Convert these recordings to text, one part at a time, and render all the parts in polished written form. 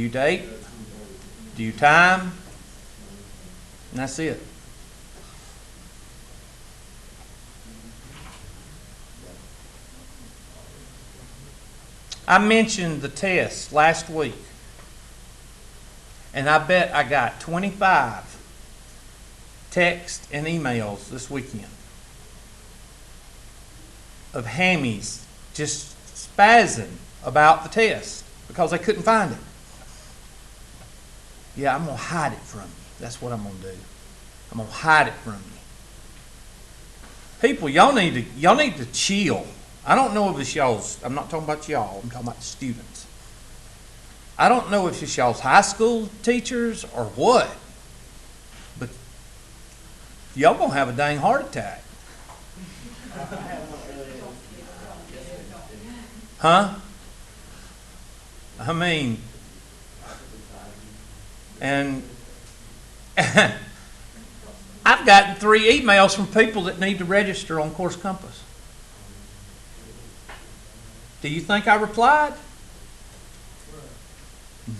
due date, due time, and that's it. I mentioned the test last week, and I bet I got 25 texts and emails this weekend of hammies just spazzing about the test because they couldn't find it. Yeah, I'm going to hide it from you. That's what I'm going to do. I'm going to hide it from you. People, y'all need to chill. I don't know if it's y'all's, I'm not talking about y'all, I'm talking about the students. I don't know if it's y'all's high school teachers or what, but y'all going to have a dang heart attack. Huh? I mean, and I've gotten 3 emails from people that need to register on Course Compass. Do you think I replied?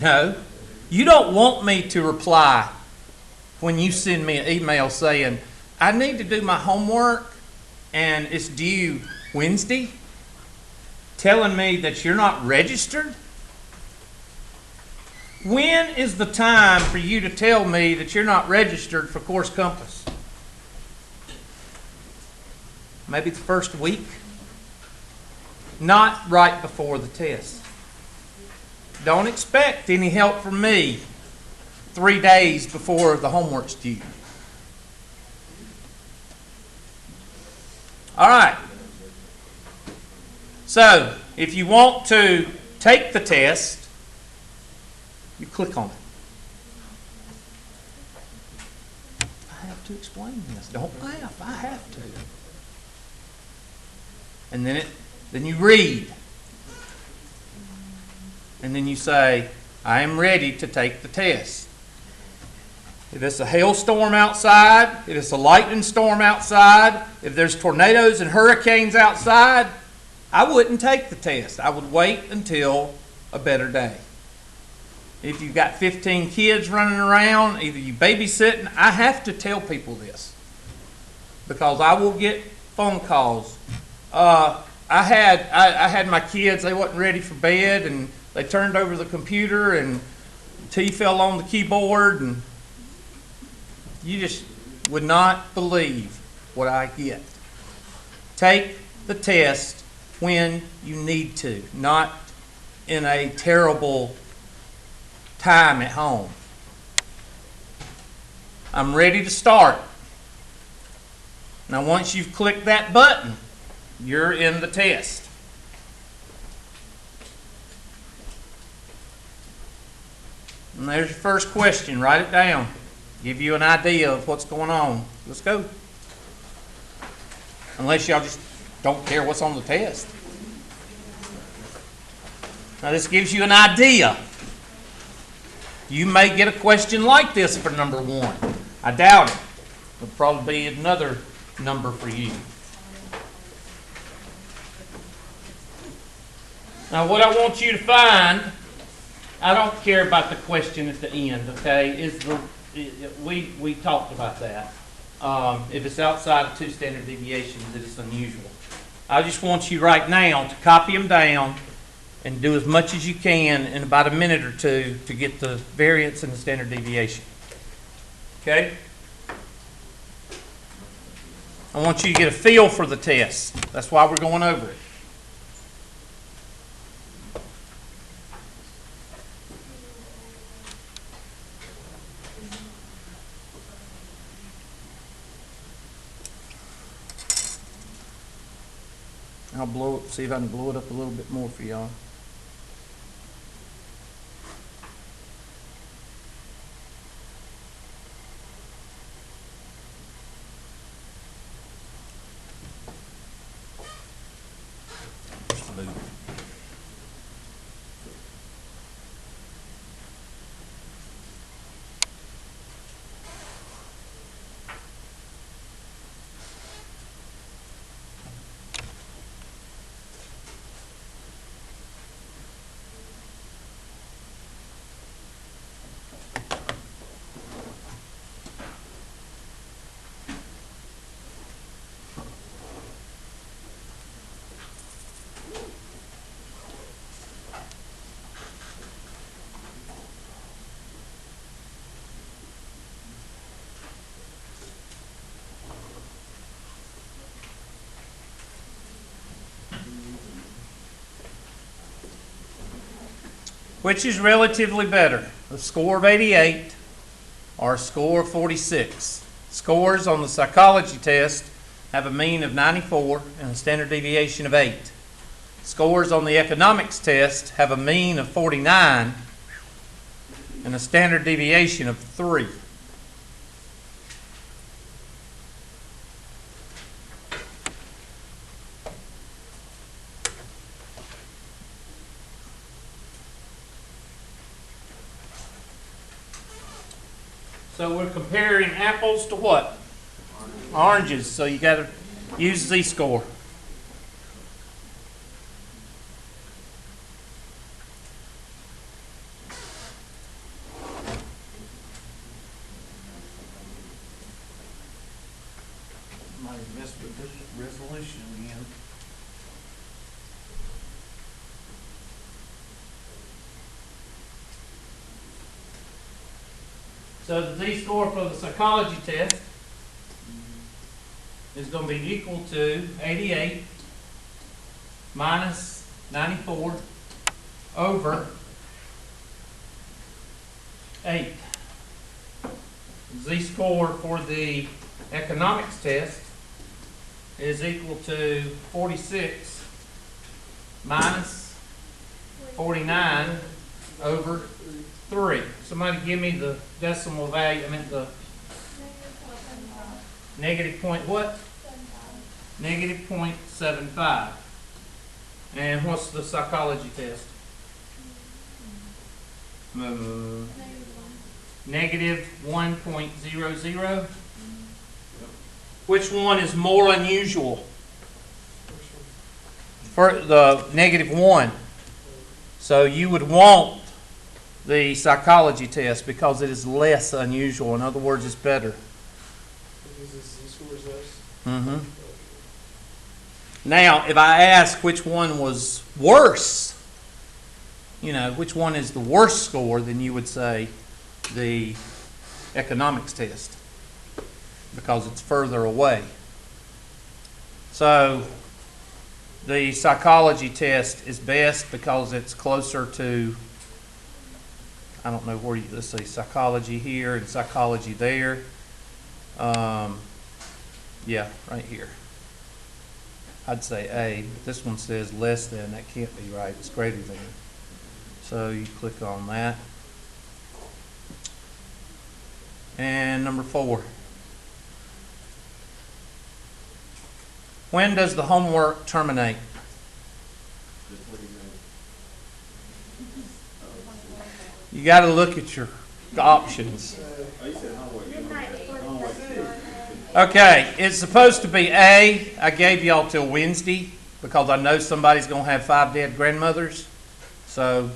No. You don't want me to reply when you send me an email saying, I need to do my homework and it's due Wednesday, telling me that you're not registered? When is the time for you to tell me that you're not registered for Course Compass? Maybe the first week? Not right before the test. Don't expect any help from me 3 days before the homework's due. All right. So, if you want to take the test, you click on it. I have to explain this. Don't laugh. I have to. And then you read. And then you say, I am ready to take the test. If it's a hailstorm outside, if it's a lightning storm outside, if there's tornadoes and hurricanes outside, I wouldn't take the test. I would wait until a better day. If you've got 15 kids running around, either you babysitting, I have to tell people this because I will get phone calls. I had my kids, they wasn't ready for bed and they turned over the computer and tea fell on the keyboard and you just would not believe what I get. Take the test when you need to, not in a terrible time at home. I'm ready to start. Now once you've clicked that button, you're in the test. And there's your first question. Write it down. Give you an idea of what's going on. Let's go. Unless y'all just don't care what's on the test. Now this gives you an idea. You may get a question like this for number 1. I doubt it. There'll probably be another number for you. Now what I want you to find, I don't care about the question at the end, okay? We talked about that. If it's outside of 2 standard deviations, it's unusual. I just want you right now to copy them down and do as much as you can in about a minute or 2 to get the variance and the standard deviation. Okay? I want you to get a feel for the test. That's why we're going over it. I'll see if I can blow it up a little bit more for y'all. Which is relatively better, a score of 88 or a score of 46? Scores on the psychology test have a mean of 94 and a standard deviation of 8. Scores on the economics test have a mean of 49 and a standard deviation of 3. So we're comparing apples to what? Oranges. So you got to use Z-score. Might have messed with this resolution again. So the Z-score for the psychology test is going to be equal to 88 minus 94 over 8. Z-score for the economics test is equal to 46 minus 49 over 3. Somebody give me the decimal value. I meant the negative point what? Negative 0.75. And what's the psychology test? Negative 1.00. Which one is more unusual? For the negative 1. So you would want the psychology test because it is less unusual. In other words, it's better. Mm-hmm. Now, if I ask which one was worse, which one is the worst score, then you would say the economics test because it's further away. So the psychology test is best because it's closer to, I don't know where let's see, psychology here and psychology there. Yeah, right here. I'd say A, but this one says less than. That can't be right. It's greater than. So you click on that. And number 4. When does the homework terminate? You got to look at your options. Okay, it's supposed to be A. I gave y'all till Wednesday because I know somebody's going to have 5 dead grandmothers. So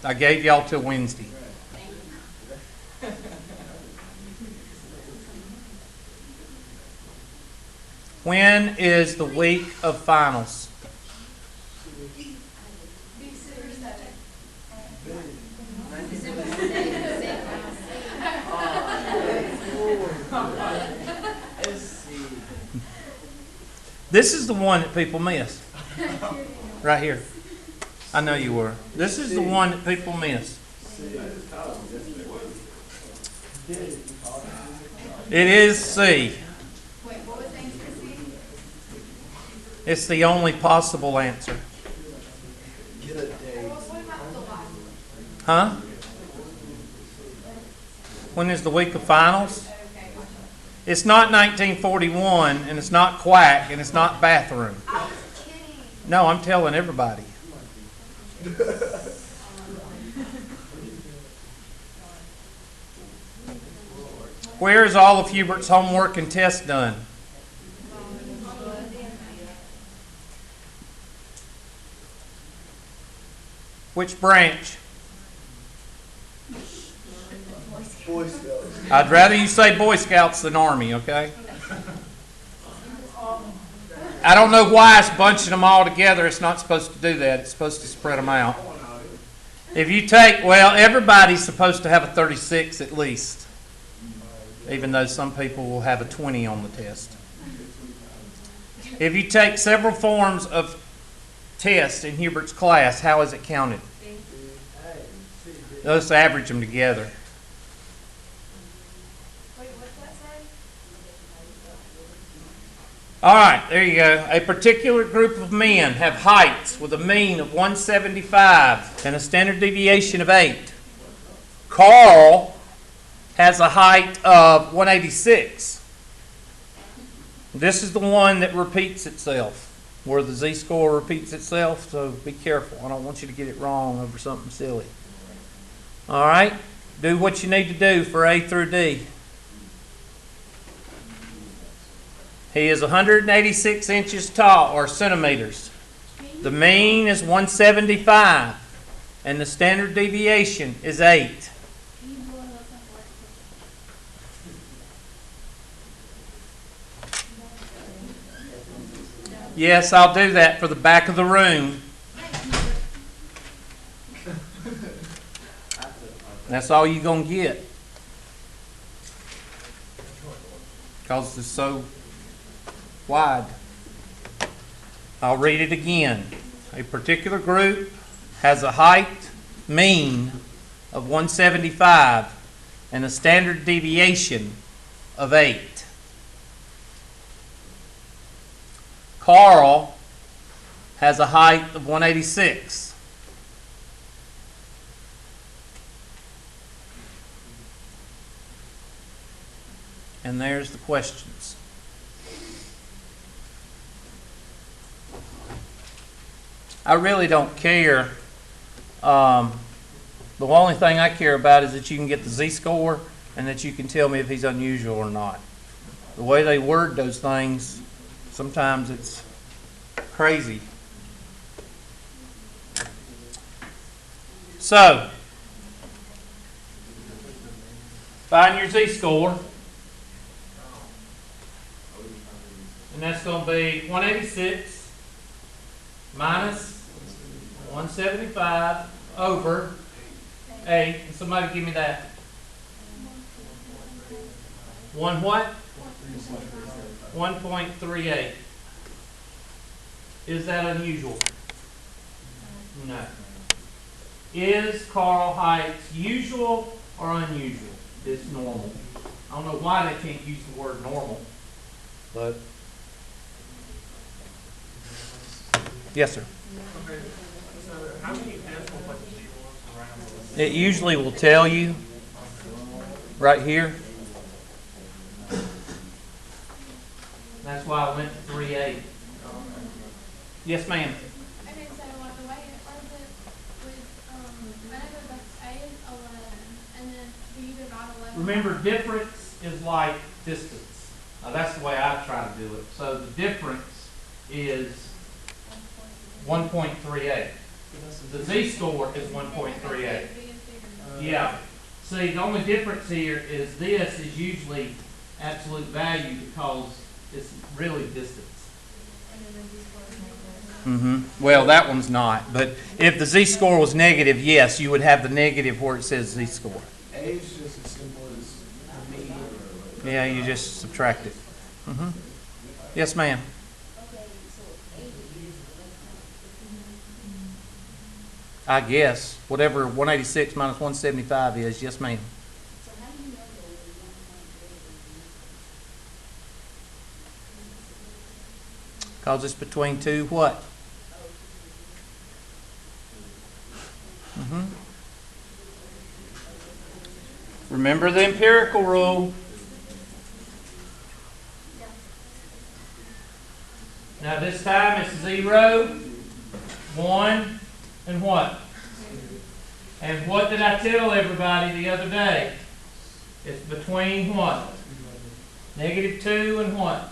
I gave y'all till Wednesday. When is the week of finals? This is the one that people miss. Right here. I know you were. This is the one that people miss. It is C. It's the only possible answer. Huh? When is the week of finals? It's not 1941, and it's not quack, and it's not bathroom. No, I'm telling everybody. Where is all of Hubert's homework and tests done? Which branch? Boy Scouts. I'd rather you say Boy Scouts than Army, okay? I don't know why it's bunching them all together. It's not supposed to do that. It's supposed to spread them out. If you take, everybody's supposed to have a 36 at least, even though some people will have a 20 on the test. If you take several forms of tests in Hubert's class, how is it counted? Let's average them together. Wait, what's that say? All right, there you go. A particular group of men have heights with a mean of 175 and a standard deviation of 8. Carl has a height of 186. This is the one that repeats itself, where the z-score repeats itself, so be careful. I don't want you to get it wrong over something silly. All right, do what you need to do for A through D. He is 186 inches tall, or centimeters. The mean is 175, and the standard deviation is 8. Yes, I'll do that for the back of the room. That's all you're going to get. Because it's so wide. I'll read it again. A particular group has a height mean of 175 and a standard deviation of 8. Carl has a height of 186. And there's the questions. I really don't care. The only thing I care about is that you can get the z-score and that you can tell me if he's unusual or not. The way they word those things, sometimes it's crazy. So, find your z-score. And that's going to be 186 minus 175 over 8. And somebody give me that. One what? 1.38. Is that unusual? No. Is Carl Heights usual or unusual? It's normal. I don't know why they can't use the word normal, but yes, sir. Okay, so how many decimal places do you want around this? It usually will tell you right here. That's why I went to 3.8. Yes, ma'am. Okay, so like the way it was it with I know that A is 11, and then do you divide 11? Remember, difference is like distance. That's the way I try to do it. So the difference is 1.38. The z-score is 1.38. Yeah. See, the only difference here is this is usually absolute value because it's really distance. Well, that one's not. But if the z-score was negative, yes, you would have the negative where it says z-score. A is just as simple as the mean. Yeah, you just subtract it. Yes, ma'am. I guess. Whatever 186 minus 175 is, yes, ma'am. Because it's between two what? Remember the empirical rule. Now this time it's 0, 1, and what? And what did I tell everybody the other day? It's between what? -2 and what?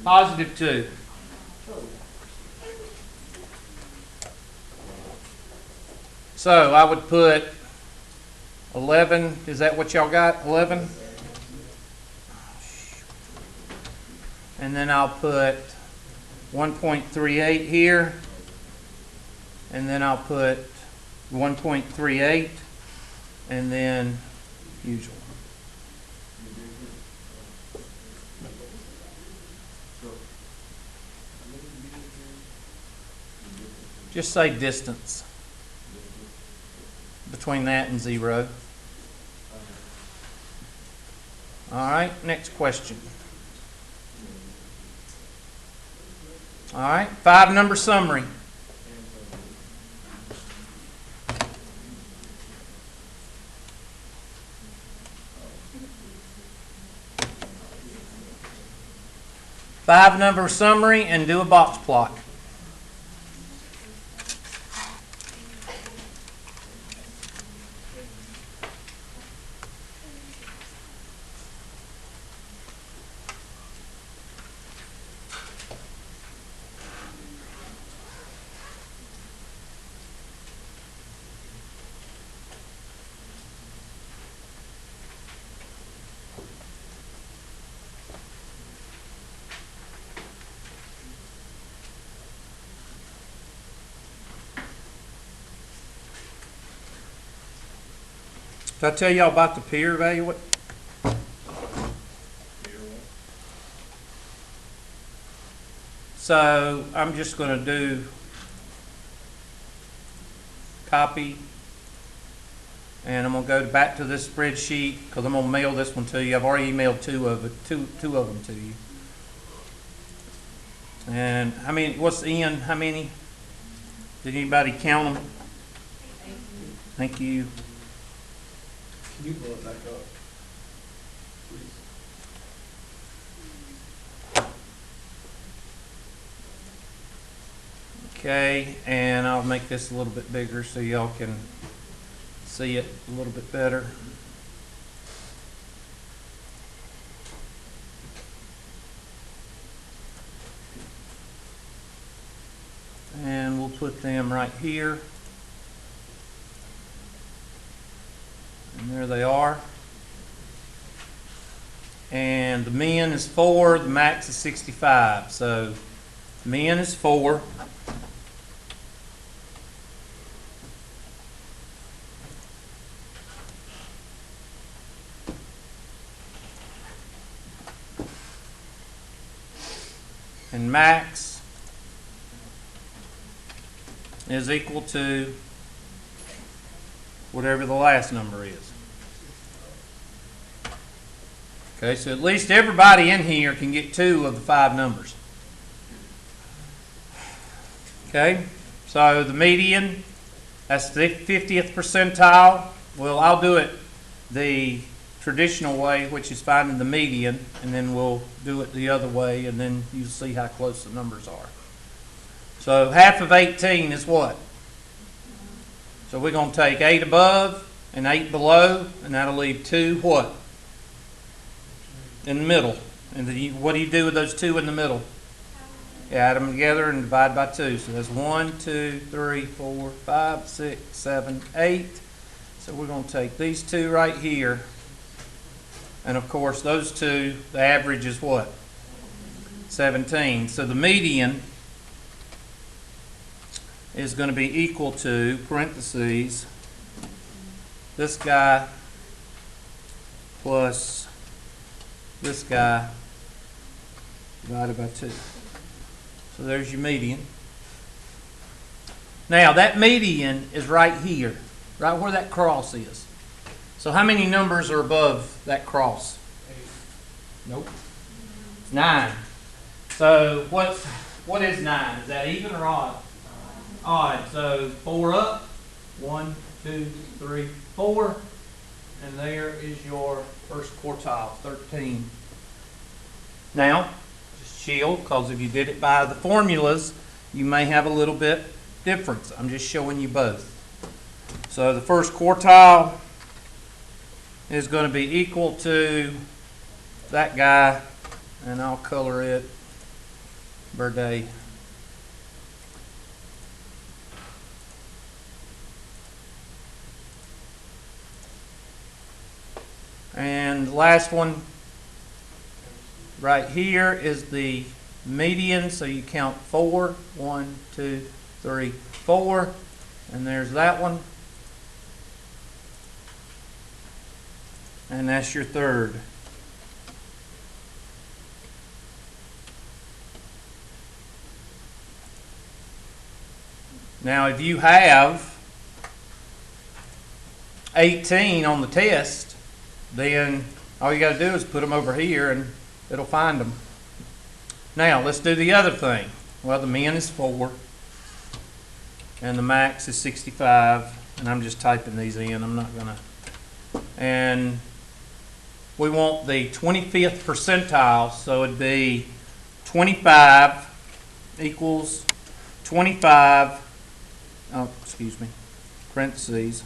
+2. So I would put 11. Is that what y'all got? 11? And then I'll put 1.38 here. And then I'll put 1.38 and then usual. Just say distance between that and 0. All right, next question. All right, 5-number summary. Five-number summary and do a box plot. Did I tell y'all about the peer evaluate? So I'm just going to do copy, and I'm going to go back to this spreadsheet because I'm going to mail this one to you. I've already emailed two of them to you. And how many? What's in? How many? Did anybody count them? Thank you. Can you blow it back up? Please. Okay, and I'll make this a little bit bigger so y'all can see it a little bit better. And we'll put them right here. And there they are. And the min is 4, the max is 65. So min is 4. And max is equal to whatever the last number is. Okay, so at least everybody in here can get 2 of the 5 numbers. Okay, so the median, that's the 50th percentile. Well, I'll do it the traditional way, which is finding the median, and then we'll do it the other way, and then you'll see how close the numbers are. So half of 18 is what? So we're going to take 8 above and 8 below, and that'll leave 2 what? In the middle. And then what do you do with those 2 in the middle? You add them together and divide by 2. So that's 1, 2, 3, 4, 5, 6, 7, 8. So we're going to take these 2 right here. And of course, those 2, the average is what? 17. So the median is going to be equal to, parentheses, this guy plus this guy divided by 2. So there's your median. Now, that median is right here, right where that cross is. So how many numbers are above that cross? 8. Nope. 9. So what is 9? Is that even or odd? Odd. So 4 up. 1, 2, 3, 4. And there is your first quartile, 13. Now, just chill, because if you did it by the formulas, you may have a little bit difference. I'm just showing you both. So the first quartile is going to be equal to that guy, and I'll color it birthday. And the last one right here is the median, so you count 4. 1, 2, 3, 4, and there's that one. And that's your third. Now, if you have 18 on the test, then all you got to do is put them over here and it'll find them. Now, let's do the other thing. Well, the min is 4, and the max is 65, and I'm just typing these in. I'm not going to. And we want the 25th percentile, so it'd be 25 equals 25, parentheses,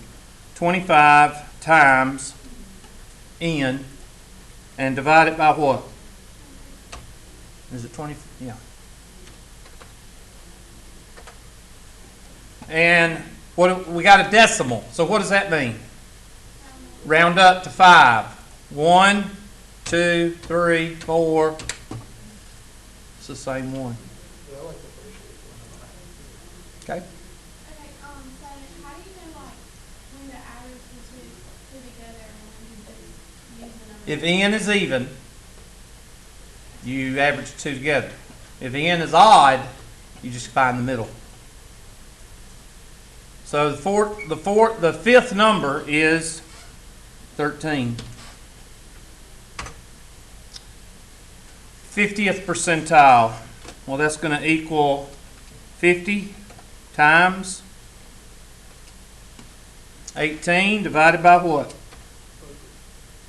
25 times n, and divide it by what? Is it 20? Yeah. And what we got a decimal. So what does that mean? Round up to 5. 1, 2, 3, 4. It's the same one. Yeah, I like the first Okay. Okay, so how do you know, like, when to average the two together and when you just use the number? If n is even, you average the two together. If n is odd, you just find the middle. So the fifth number is 13. 50th percentile. Well, that's going to equal 50 times 18 divided by what?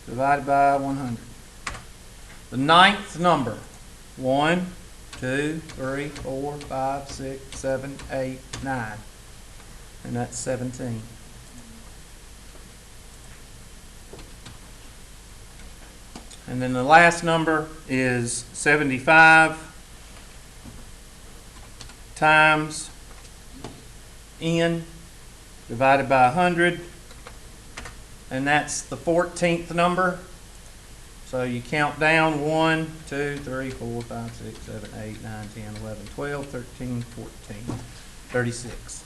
Divided by 100. The ninth number. 1, 2, 3, 4, 5, 6, 7, 8, 9. And that's 17. And then the last number is 75 times n divided by 100. And that's the 14th number. So you count down 1, 2, 3, 4, 5, 6, 7, 8, 9, 10, 11, 12, 13, 14, 36.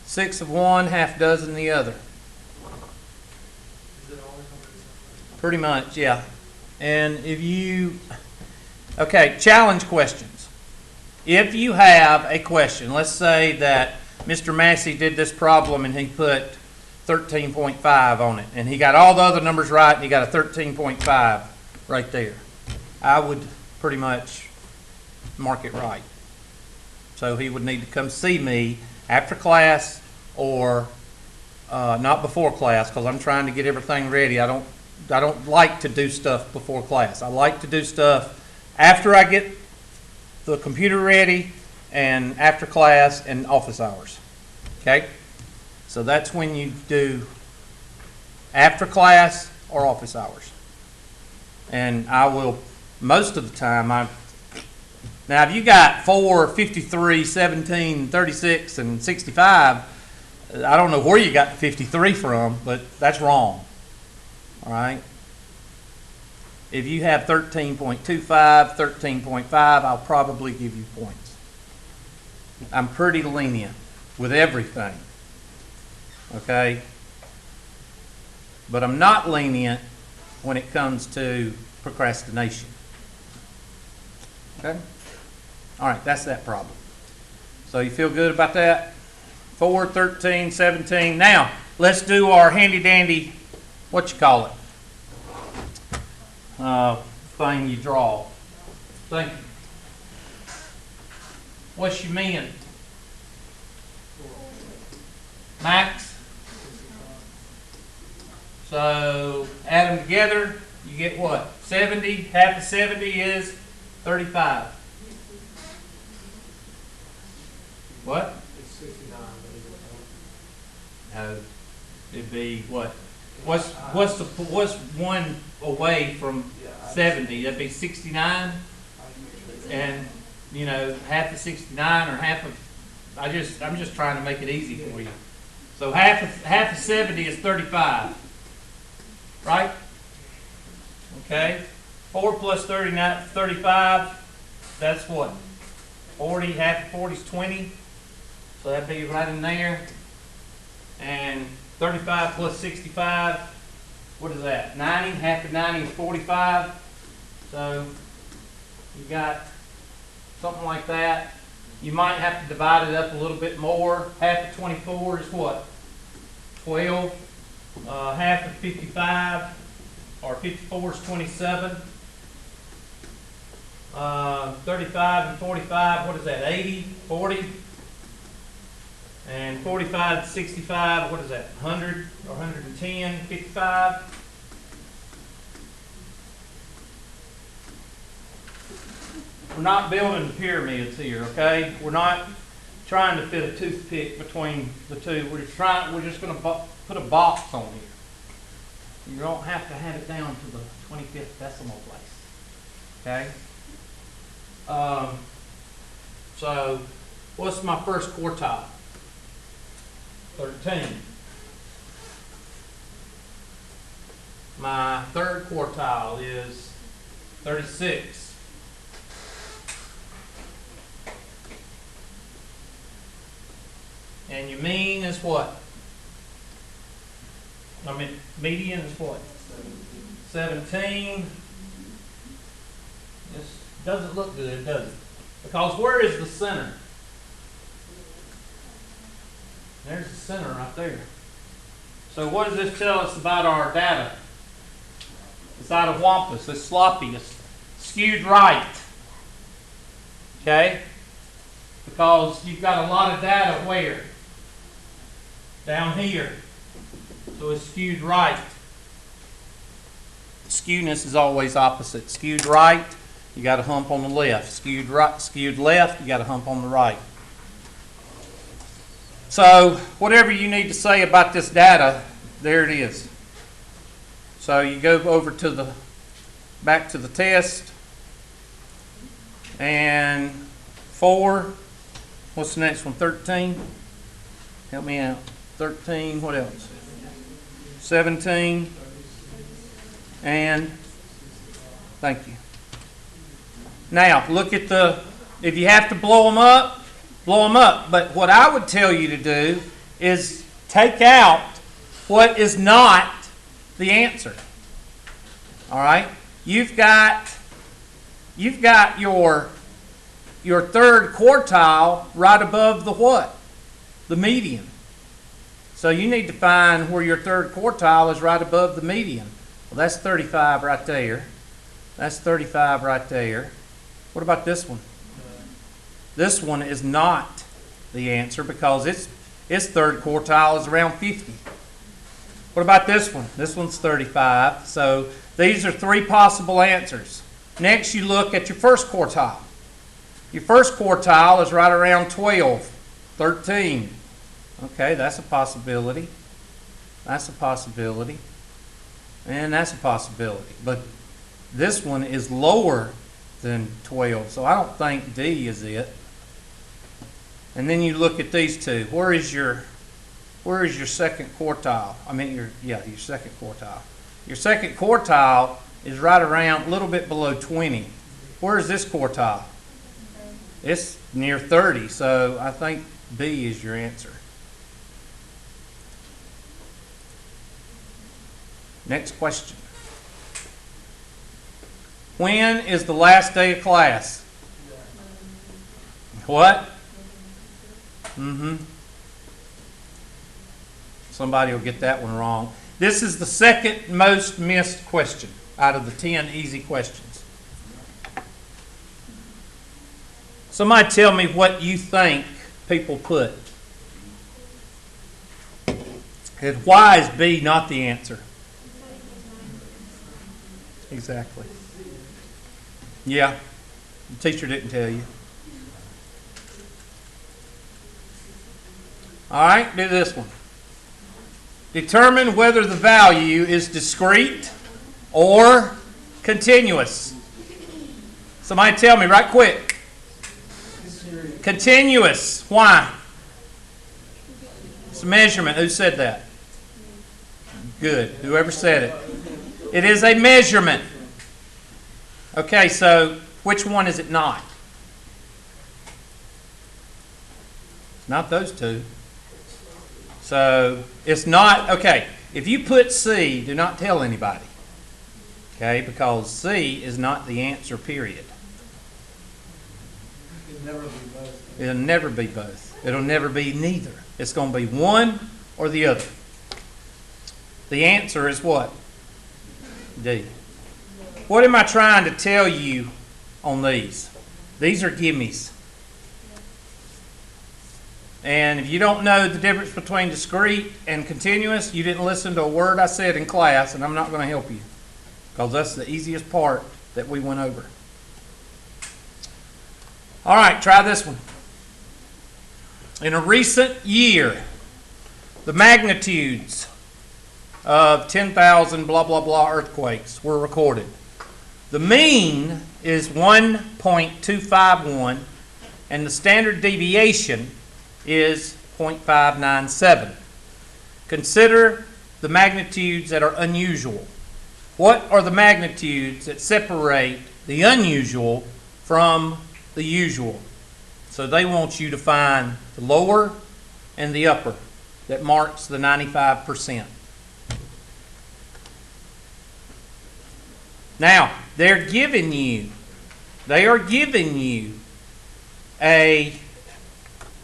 6 of one, half dozen the other. Is it always on the same? Pretty much, yeah. And if you, okay, challenge questions. If you have a question, let's say that Mr. Massey did this problem and he put 13.5 on it, and he got all the other numbers right, and he got a 13.5 right there. I would pretty much mark it right. So he would need to come see me after class or not before class, because I'm trying to get everything ready. I don't like to do stuff before class. I like to do stuff after I get the computer ready and after class and office hours. Okay? So that's when you do after class or office hours. And I will, most of the time, now if you got 4, 53, 17, 36, and 65, I don't know where you got the 53 from, but that's wrong. All right? If you have 13.25, 13.5, I'll probably give you points. I'm pretty lenient with everything. Okay? But I'm not lenient when it comes to procrastination. Okay? All right, that's that problem. So you feel good about that? 4, 13, 17. Now, let's do our handy-dandy, what you call it? Thing you draw. Thank you. What's your min? Max? So, add them together, you get what? 70, half of 70 is 35. What? It's 69, but is it No, it'd be what? What's one away from 70? That'd be 69, and you know, half of 69 or half of. I'm just trying to make it easy for you. So half of 70 is 35, right? Okay. 4 plus 39, 35. That's what? 40. Half of 40 is 20. So that'd be right in there. And 35 plus 65, what is that? 90. Half of 90 is 45. So you got something like that. You might have to divide it up a little bit more. Half of 24 is what? 12. Half of 55, or 54 is 27. 35 and 45, what is that? 80, 40? And 45 to 65, what is that? 100 or 110, 55? We're not building pyramids here, okay? We're not trying to fit a toothpick between the two. We're just going to put a box on here. You don't have to have it down to the 25th decimal place, okay? So what's my first quartile? 13. My third quartile is 36. And your mean is what? I mean, median is what? 17. This doesn't look good, does it? Because where is the center? There's the center right there. So what does this tell us about our data? It's out of wampus. It's sloppy. It's skewed right. Okay? Because you've got a lot of data where? Down here. So it's skewed right. Skewness is always opposite. Skewed right, you got a hump on the left. Skewed right, skewed left, you got a hump on the right. So whatever you need to say about this data, there it is. So you go over to the back to the test, and 4. What's the next one? 13. Help me out. 13. What else? 17. And thank you. Now look at the. If you have to blow them up, blow them up. But what I would tell you to do is take out what is not the answer. All right. You've got your third quartile right above the what? The median. So you need to find where your third quartile is right above the median. Well, that's 35 right there. That's 35 right there. What about this one? This one is not the answer because its third quartile is around 50. What about this one? This one's 35. So these are 3 possible answers. Next, you look at your first quartile. Your first quartile is right around 12, 13. Okay, that's a possibility. That's a possibility. And that's a possibility. But this one is lower than 12, so I don't think D is it. And then you look at these two. Where is your second quartile? I mean, your second quartile. Your second quartile is right around a little bit below 20. Where is this quartile? It's near 30, so I think B is your answer. Next question. When is the last day of class? What? Somebody will get that one wrong. This is the second most missed question out of the 10 easy questions. Somebody tell me what you think people put. And why is B not the answer? Exactly. Yeah, the teacher didn't tell you. All right, do this one. Determine whether the value is discrete or continuous. Somebody tell me right quick. Continuous. Why? It's a measurement. Who said that? Good. Whoever said it. It is a measurement. Okay, so which one is it not? It's not those two. So it's not, okay, if you put C, do not tell anybody. Okay, because C is not the answer, period. It can never be both. It'll never be both. It'll never be neither. It's going to be one or the other. The answer is what? D. What am I trying to tell you on these? These are gimmies. And if you don't know the difference between discrete and continuous, you didn't listen to a word I said in class, and I'm not going to help you, because that's the easiest part that we went over. All right, try this one. In a recent year, the magnitudes of 10,000 blah, blah, blah earthquakes were recorded. The mean is 1.251, and the standard deviation is 0.597. Consider the magnitudes that are unusual. What are the magnitudes that separate the unusual from the usual? So they want you to find the lower and the upper that marks the 95%. Now, they are giving you a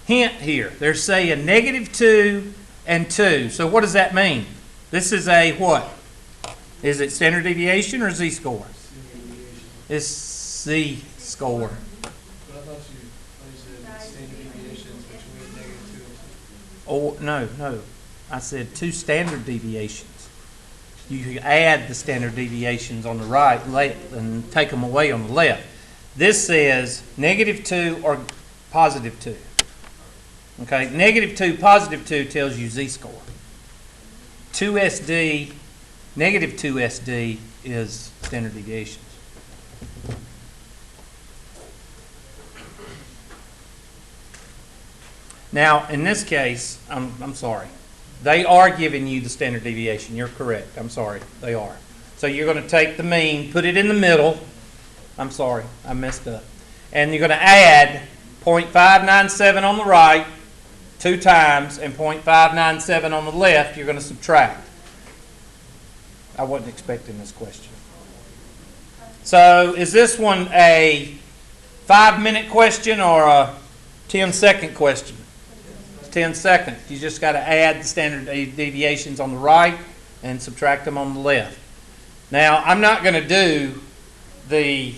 hint here. They're saying -2 and 2. So what does that mean? This is a what? Is it standard deviation or z-score? It's z-score. But I thought you said standard deviations between -2 and 2. Oh, no. I said 2 standard deviations. You add the standard deviations on the right and take them away on the left. This says -2 or +2. Okay, -2, +2 tells you z-score. 2SD, -2SD is standard deviations. Now, in this case, I'm sorry. They are giving you the standard deviation. You're correct. I'm sorry. They are. So you're going to take the mean, put it in the middle. I'm sorry. I messed up. And you're going to add 0.597 on the right 2 times and 0.597 on the left. You're going to subtract. I wasn't expecting this question. So is this one a 5-minute question or a 10-second question? 10 seconds. You just got to add the standard deviations on the right and subtract them on the left. Now, I'm not going to do the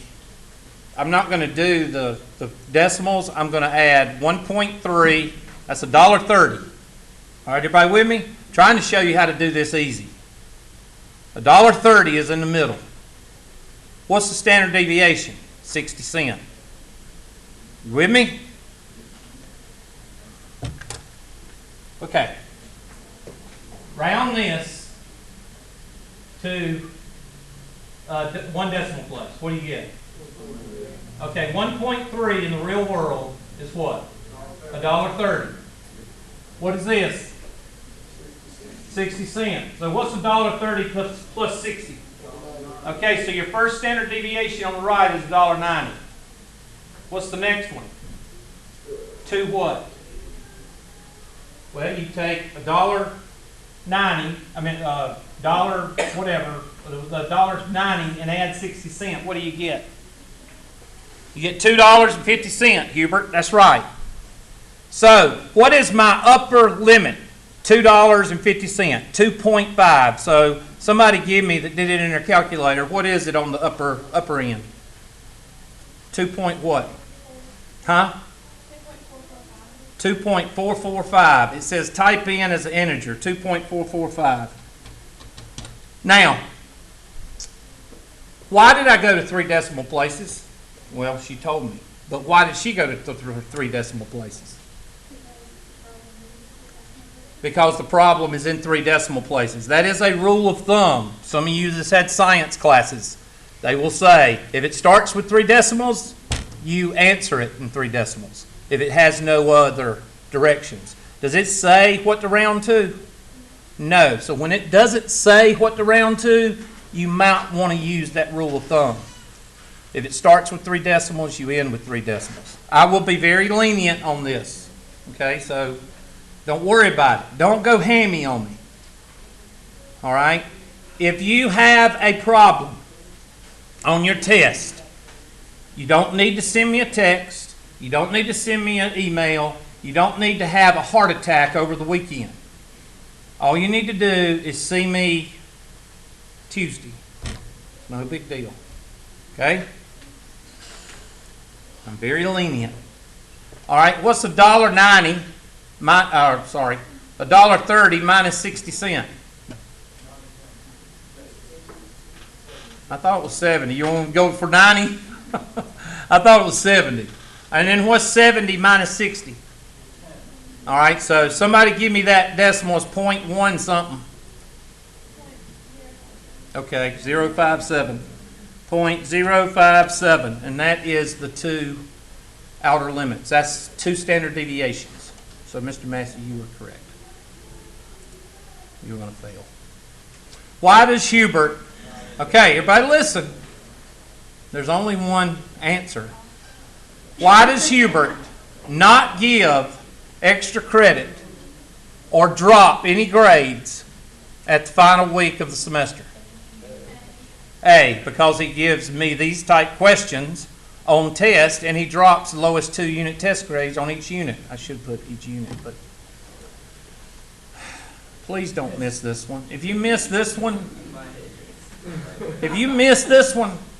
decimals. I'm going to add 1.3. That's $1.30. All right, everybody with me? Trying to show you how to do this easy. $1.30 is in the middle. What's the standard deviation? 60 cents. You with me? Okay. Round this to 1 decimal place. What do you get? Okay, 1.3 in the real world is what? $1.30. What is this? 60 cents. So what's $1.30 plus 60? Okay, so your first standard deviation on the right is $1.90. What's the next one? 2 what? Well, you take $1.90, dollar whatever, $1.90 and add 60 cents. What do you get? You get $2.50, Hubert. That's right. So, what is my upper limit? $2.50, 2.5. So, somebody give me that did it in their calculator. What is it on the upper end? 2 point what? Huh? 2.445. It says type in as an integer, 2.445. Now, why did I go to 3 decimal places? Well, she told me. But why did she go to 3 decimal places? Because the problem is in 3 decimal places. That is a rule of thumb. Some of you that had science classes, they will say, if it starts with 3 decimals, you answer it in 3 decimals. If it has no other directions. Does it say what to round to? No. So when it doesn't say what to round to, you might want to use that rule of thumb. If it starts with 3 decimals, you end with 3 decimals. I will be very lenient on this. Okay, so don't worry about it. Don't go hammy on me. All right? If you have a problem on your test, you don't need to send me a text. You don't need to send me an email. You don't need to have a heart attack over the weekend. All you need to do is see me Tuesday. No big deal. Okay? I'm very lenient. All right, what's $1.90? $1.30 minus 60 cents. I thought it was 70. You want to go for 90? I thought it was 70. And then what's 70 minus 60? All right, so somebody give me that decimal. It's 0.1 something. Okay, 0.57. 0.057, and that is the two outer limits. That's 2 standard deviations. So, Mr. Massey, you were correct. You were going to fail. Why does Hubert... Okay, everybody listen. There's only one answer. Why does Hubert not give extra credit or drop any grades at the final week of the semester? A, because he gives me these type questions on test and he drops the lowest 2 unit test grades on each unit. I should put each unit, but please don't miss this one. If you miss this one,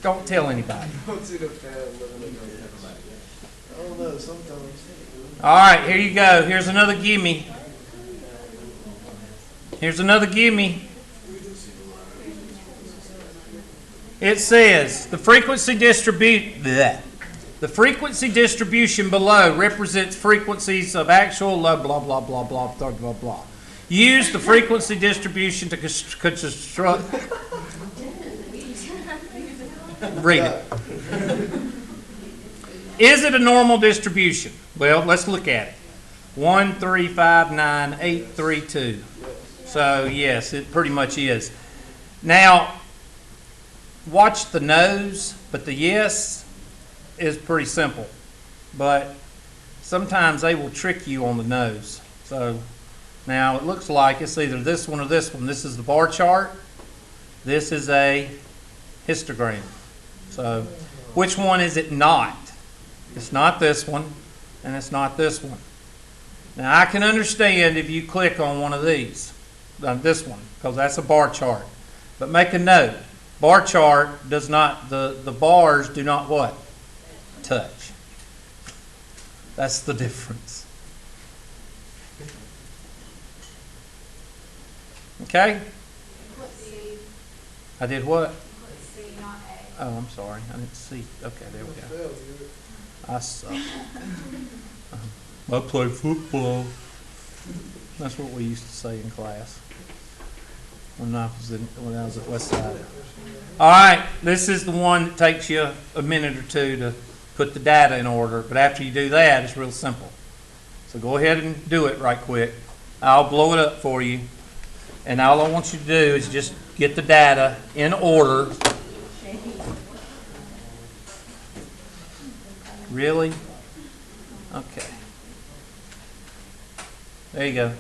don't tell anybody. I don't know, sometimes. All right, here you go. Here's another gimme. Here's another gimme. It says the frequency distribution below represents frequencies of actual blah blah blah blah blah blah blah blah. Use the frequency distribution to construct. Read it. Is it a normal distribution? Well, let's look at it. 1, 3, 5, 9, 8, 3, 2. So yes, it pretty much is. Now, watch the no's, but the yes is pretty simple. But sometimes they will trick you on the no's. So now it looks like it's either this one or this one. This is the bar chart. This is a histogram. So which one is it not? It's not this one, and it's not this one. Now I can understand if you click on one of these, this one, because that's a bar chart. But make a note. Bar chart does not, the bars do not what? Touch. That's the difference. Okay? Put C. I did what? Put C, not A. Oh, I'm sorry. I didn't see. Okay, there we go. I suck. I play football. That's what we used to say in class when I was at Westside. All right, this is the one that takes you a minute or two to put the data in order. But after you do that, it's real simple. So go ahead and do it right quick. I'll blow it up for you. And all I want you to do is just get the data in order. Really? Okay. There you go.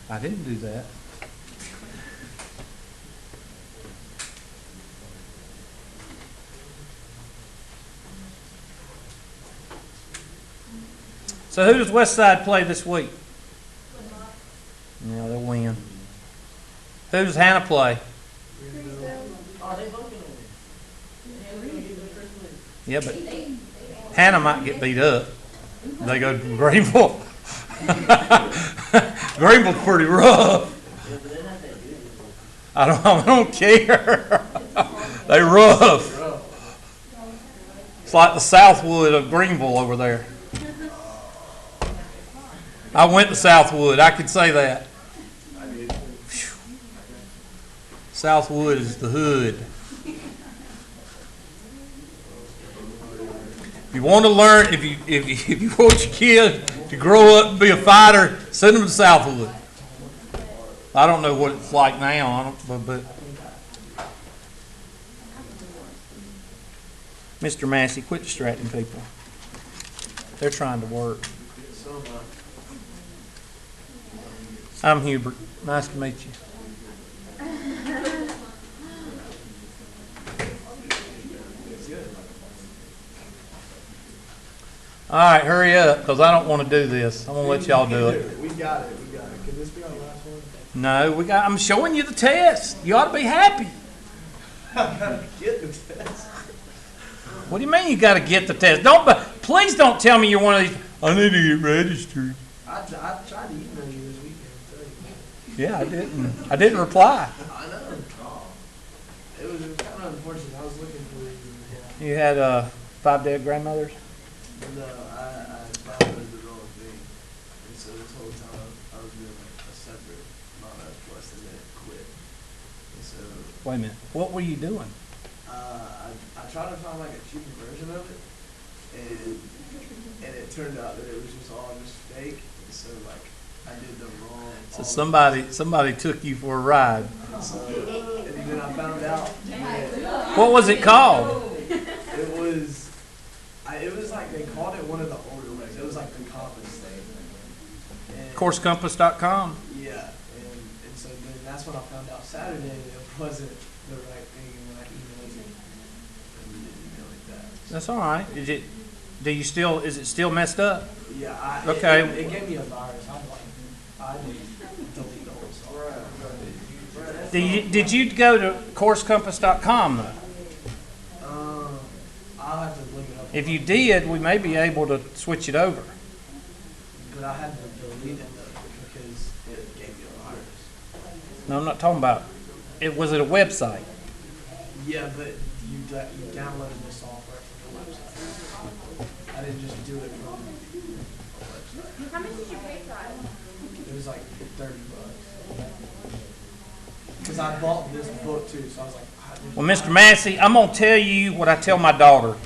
I didn't do that. So who does Westside play this week? Yeah, they'll win. Who does Hannah play? Yeah, but Hannah might get beat up. They go to Greenville. Greenville's pretty rough. I don't care. They rough. It's like the Southwood of Greenville over there. I went to Southwood. I could say that. Southwood is the hood. If you want to learn, if you want your kid to grow up and be a fighter, send them to Southwood. I don't know what it's like now, but Mr. Massey, quit distracting people. They're trying to work. I'm Hubert. Nice to meet you. All right, hurry up, because I don't want to do this. I'm going to let y'all do it. We got it. Can this be our last one? No, I'm showing you the test. You ought to be happy. I gotta get the test. What do you mean you got to get the test? Please don't tell me you're one of these, I need to get registered. I tried to email you this weekend. Tell you. Yeah, I didn't reply. I know. It was kind of unfortunate. I was looking for you. You had 5 dead grandmothers? No, I downloaded the wrong thing. And so this whole time I was doing like a separate non-S plus and then it quit. And so Wait a minute. What were you doing? I tried to find like a cheaper version of it, and it turned out that it was just all just fake. And so like I did the wrong. So somebody took you for a ride. So, and then I found out that What was it called? it was like they called it one of the older ones. It was like the Compass thing. And, CourseCompass.com. Yeah, and so then that's when I found out Saturday it wasn't the right thing, and when I emailed you, and we didn't email like that. That's all right. Is it still messed up? Yeah, Okay. It gave me a virus. I didn't delete the whole software. Did you go to CourseCompass.com though? I'll have to look it up. If you did, we may be able to switch it over. But I had to delete it though because it gave me a virus. No, I'm not talking about it. Was it a website? Yeah, but you downloaded the software from the website. I didn't just do it from a website. How much did you pay for it? It was like $30. Because I bought this book too, so I was like, Well, Mr. Massey, I'm going to tell you what I tell my daughter.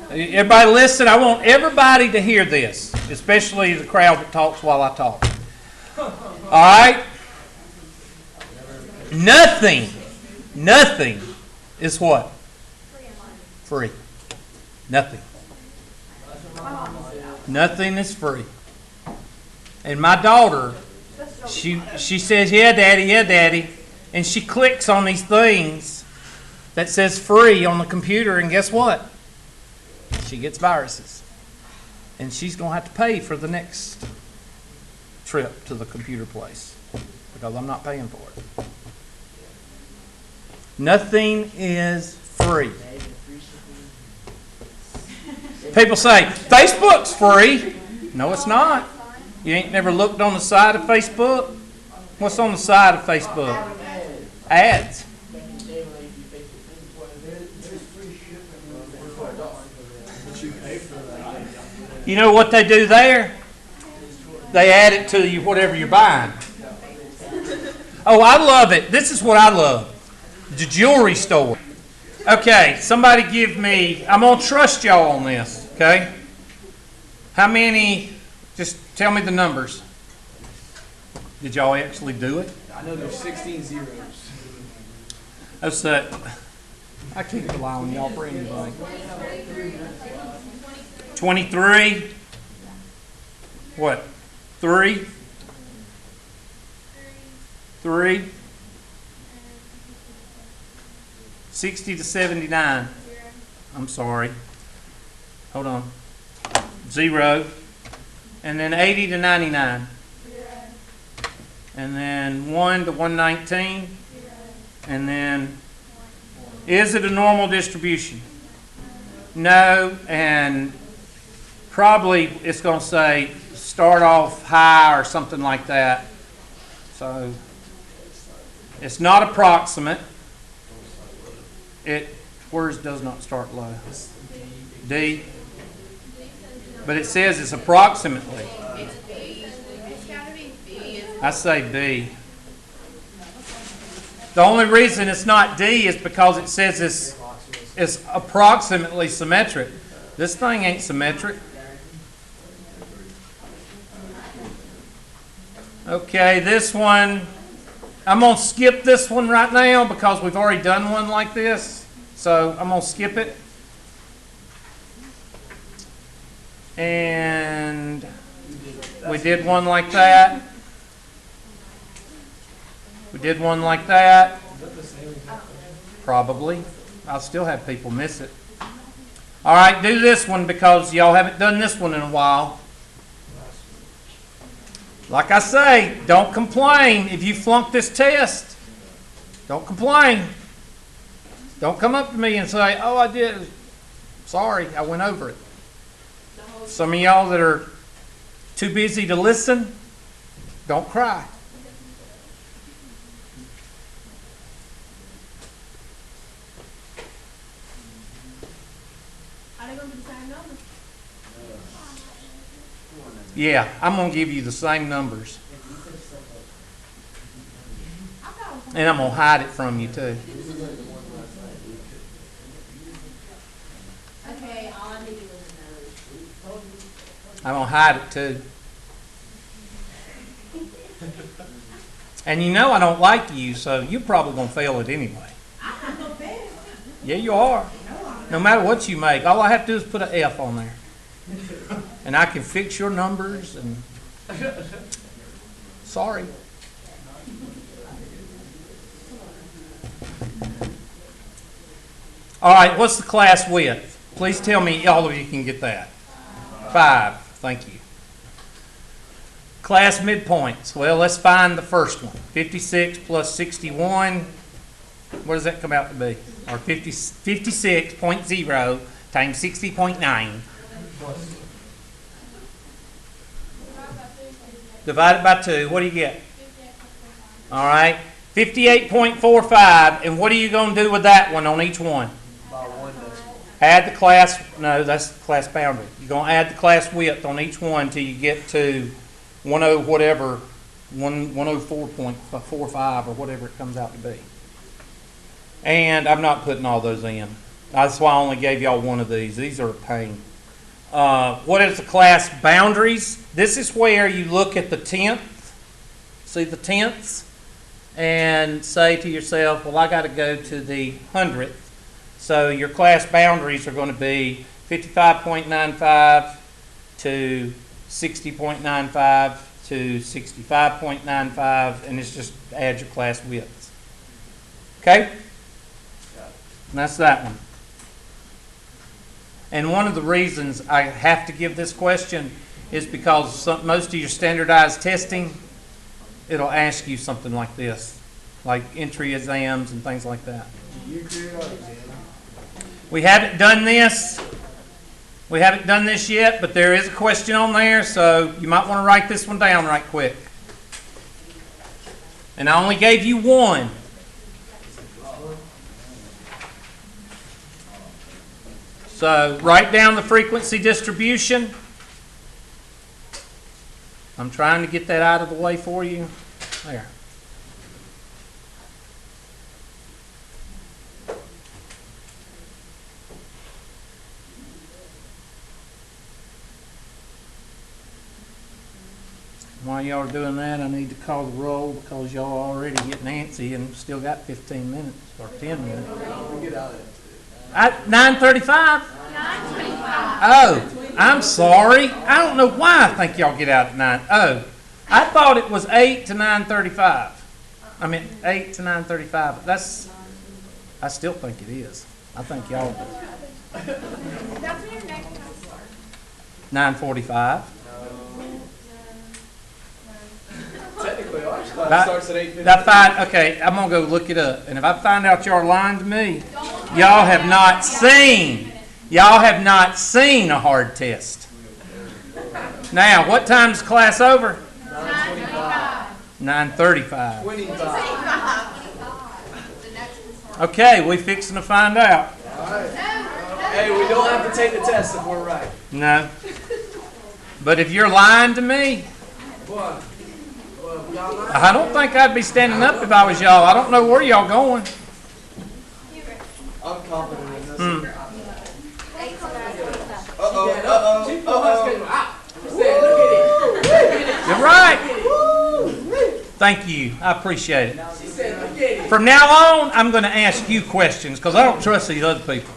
Everybody listen, I want everybody to hear this, especially the crowd that talks while I talk. All right? Nothing is what? Free. Nothing. Nothing is free. And my daughter, she says, yeah, Daddy. And she clicks on these things that says free on the computer, and guess what? She gets viruses. And she's going to have to pay for the next trip to the computer place because I'm not paying for it. Nothing is free. People say, Facebook's free. No, it's not. You ain't never looked on the side of Facebook? What's on the side of Facebook? Ads. You know what they do there? They add it to you, whatever you're buying. Oh, I love it. This is what I love. The jewelry store. Okay, somebody give me, I'm going to trust y'all on this, okay? How many, just tell me the numbers. Did y'all actually do it? I know there's 16 zeros. That's that. I can't rely on y'all for anything. 23. What? 3. 3. 60 to 79. I'm sorry. Hold on. 0. And then 80 to 99. And then 1 to 119. And then, is it a normal distribution? No, and probably it's going to say start off high or something like that. So it's not approximate. Where's does not start low? D. But it says it's approximately. It's gotta be B. I say B. The only reason it's not D is because it says it's approximately symmetric. This thing ain't symmetric. Okay, this one, I'm going to skip this one right now because we've already done one like this. So I'm going to skip it. And we did one like that. We did one like that. Probably. I'll still have people miss it. All right, do this one because y'all haven't done this one in a while. Like I say, don't complain if you flunk this test. Don't complain. Don't come up to me and say, oh, I did. Sorry, I went over it. Some of y'all that are too busy to listen, don't cry. Are they going to be the same number? Yeah, I'm going to give you the same numbers. And I'm going to hide it from you too. Okay, all I needed was a nose. I'm going to hide it too. And you know I don't like you, so you're probably going to fail it anyway. Yeah, you are. No matter what you make, all I have to do is put an F on there. And I can fix your numbers and... Sorry. All right, what's the class width? Please tell me all of you can get that. 5. Thank you. Class midpoints. Well, let's find the first one. 56 plus 61. What does that come out to be? Or 56.0 times 60.9. Divided by 2. What do you get? All right. 58.45. And what are you going to do with that one on each one? Add the class, no, that's the class boundary. You're going to add the class width on each one till you get to 104.45 or whatever it comes out to be. And I'm not putting all those in. That's why I only gave y'all one of these. These are a pain. What is the class boundaries? This is where you look at the tenth, see the tenths, and say to yourself, well, I got to go to the hundredth. So your class boundaries are going to be 55.95 to 60.95 to 65.95, and it's just add your class widths. Okay? And that's that one. And one of the reasons I have to give this question is because most of your standardized testing, it'll ask you something like this, like entry exams and things like that. Do you create our exam? We haven't done this. We haven't done this yet, but there is a question on there, so you might want to write this one down right quick. And I only gave you one. So write down the frequency distribution. I'm trying to get that out of the way for you. There. While y'all are doing that, I need to call the roll because y'all already getting antsy and still got 15 minutes or 10 minutes. We get out of it. At 9:35? 9:25. Oh, I'm sorry. I don't know why I think y'all get out at 9. Oh, I thought it was 8 to 9:35. I mean 8 to 9:35. I still think it is. I think y'all do. That's when your next class starts. 9:45. Technically, our class starts at 8:50. That fine. Okay, I'm gonna go look it up, and if I find out y'all are lying to me, y'all have not seen a hard test. Now, what time's class over? 9:35. 25. Okay, we fixing to find out. All right. Hey, we don't have to take the test if we're right. No. But if you're lying to me, What? I don't think I'd be standing up if I was y'all. I don't know where y'all going. I'm confident in this. You're right. Thank you. I appreciate it. From now on, I'm going to ask you questions because I don't trust these other people.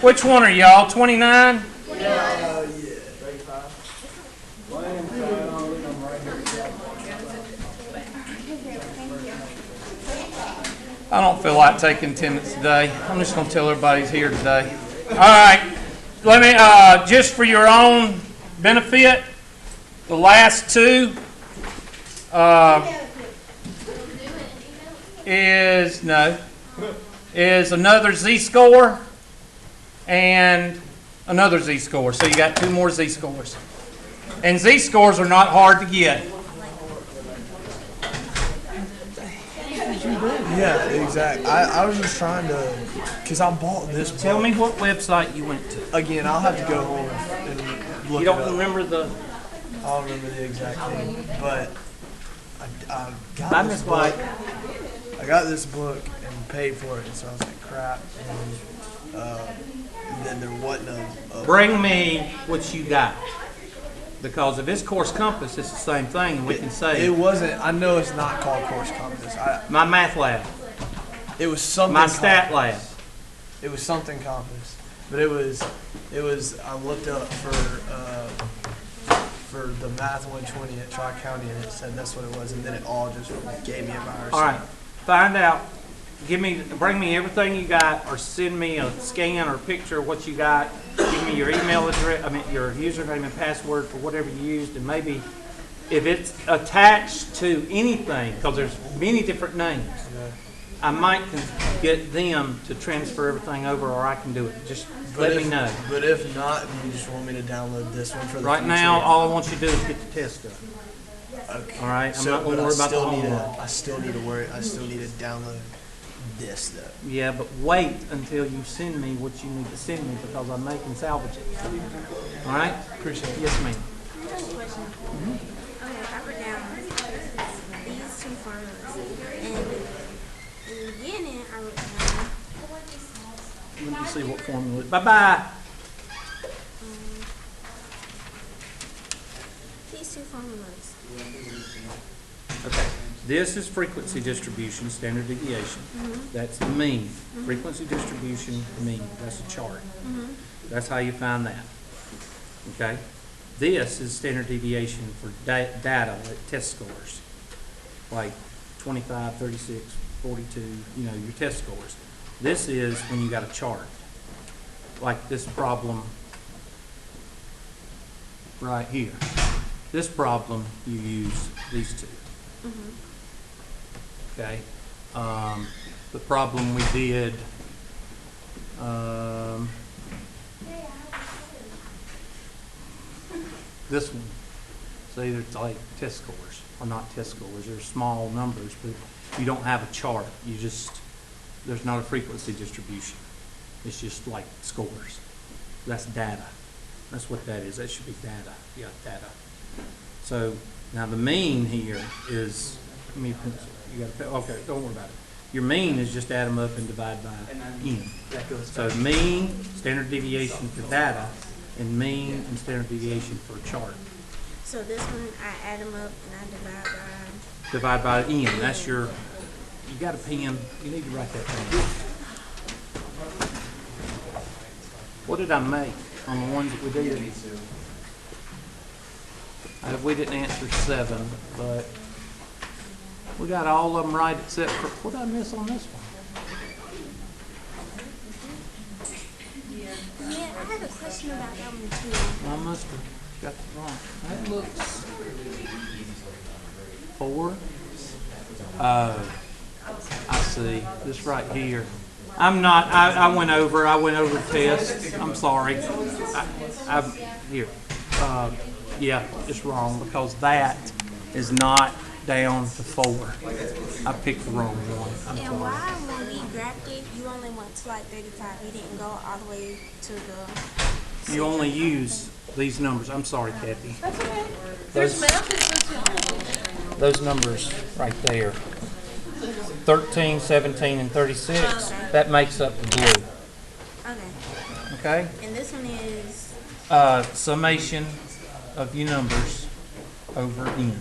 Which one are y'all? 29? I don't feel like taking attendance today. I'm just gonna tell everybody he's here today. All right, let me, just for your own benefit, the last two, is another z-score and another z-score. So you got two more z-scores. And z-scores are not hard to get. Yeah, exactly. I was just trying to, because I bought this book. Tell me what website you went to. Again, I'll have to go home and look You it don't up. remember the... I don't remember the exact name, but I got I'm this just book. like, I got this book and paid for it, so I was like, crap. And then there wasn't a bring me what you got. Because if it's Course Compass, it's the same thing, and we can say, It wasn't. I know it's not called Course Compass. my math lab, It was something. my stat Compass. lab. It was something Compass, but it was. I looked up for the Math 120 at Tri-County, and it said that's what it was, and then it all just gave me a virus. All right, find out. Bring me everything you got, or send me a scan or a picture of what you got. Give me your email address, your username and password for whatever you used, and maybe if it's attached to anything, because there's many different names, I might get them to transfer everything over, or I can do it. Just let me know. But if not, you just want me to download this one for the Right future? now, all I want you to do is get the test done. Okay. All right, I'm So, not going to but worry about the I homework. still need to download this though. Yeah, but wait until you send me what you need to send me, because I'm making salvages. All right? Appreciate it. Yes, ma'am. I have a question. Okay, I wrote down these two formulas, and in the beginning I wrote down Let me see what formula. Bye-bye. these two formulas. Okay. This is frequency distribution, standard deviation. That's the mean. Frequency distribution, mean. That's a chart. That's how you find that. Okay? This is standard deviation for data, like test scores. Like 25, 36, 42, your test scores. This is when you got a chart. Like this problem right here. This problem, you use these two. Okay. The problem we did, this one. See, it's like test scores, or not test scores. They're small numbers, but you don't have a chart. There's not a frequency distribution. It's just like scores. That's data. That's what that is. That should be data. Yeah, data. So now the mean here is, you got to, okay, don't worry about it. Your mean is just add them up and divide by n. So mean, standard deviation for data, and mean and standard deviation for a chart. So this one I add them up and I Divide divide by. by n. That's your, you got a pen, you need to write that down. What did I make on the ones that we did? We didn't answer 7, but we got all of them right except for, what did I miss on this one? Yeah, I had a question about that one too. I must have got it wrong. That looks 4. I see. This right here. I went over test. I'm sorry. Here. Yeah, it's wrong because that is not down to 4. I picked the wrong one. I'm And sorry. why when we grabbed it, you only went to like 35, you didn't go all the way to the... You only use these numbers. I'm sorry, Kathy. That's okay. There's math associated. Those numbers right there. 13, 17, and 36. Okay. That makes up the blue. Okay. Okay? And this one is... Summation of your numbers over n.